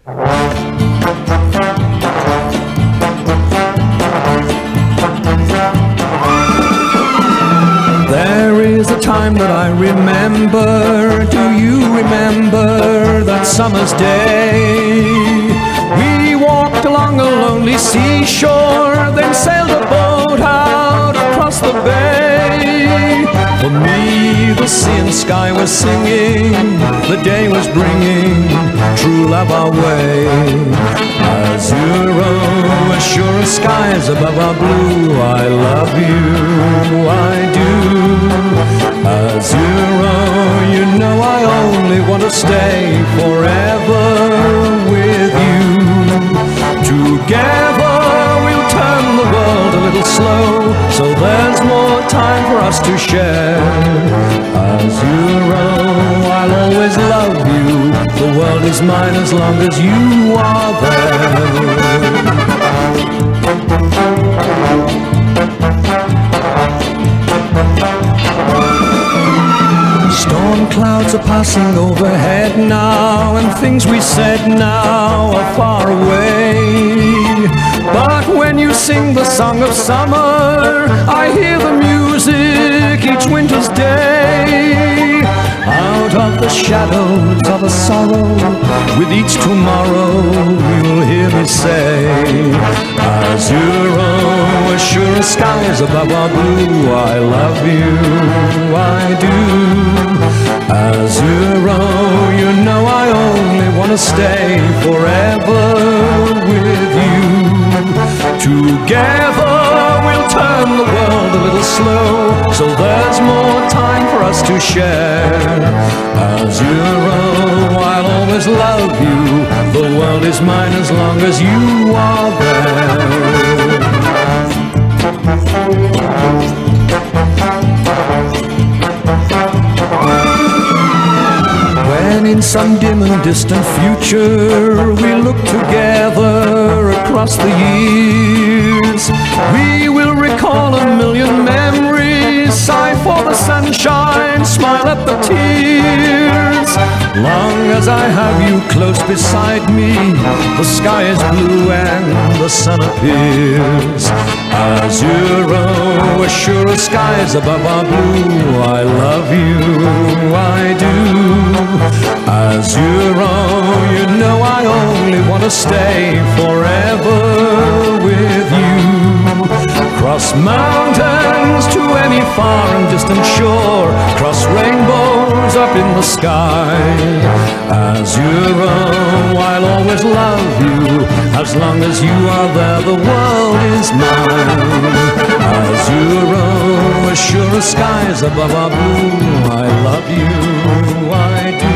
There is a time that I remember. Do you remember that summer's day? We walked along a lonely seashore, then sailed a boat out across the bay. For me, the sea and sky were singing, the day was bringing true love our way. Azzurro, as sure as skies above our blue, I love you, I do. Azzurro, you know I only want to stay forever with you. Together we'll turn the world a little slow, so there's more time for us to share. Azzurro, I'll always love you, the world is mine as long as you are there. Storm clouds are passing overhead now, and things we said now are far away. But when you sing the song of summer, I hear the music each winter's day. Out of the shadows of a sorrow, with each tomorrow you'll hear me say, Azzurro, as sure as skies above our blue, I love you, I do. Azzurro, you know I only want to stay forever with you. Together we'll turn the world a little slow, so there's more time for us to share. Azzurro, I'll always love you, the world is mine as long as you are there. When in some dim and distant future we look together across the years, we will recall a million memories, sigh for the sunshine, smile at the tears. Long as I have you close beside me, the sky is blue and the sun appears. Azzurro, as sure as skies above our blue, I love you, I do. Azzurro, you know I only want to stay forever with you. Cross mountains to any far and distant shore, cross rainbows up in the sky. Azzurro, I'll always love you, as long as you are there the world is mine. Azzurro, as sure as skies above our blue, I love you, I do.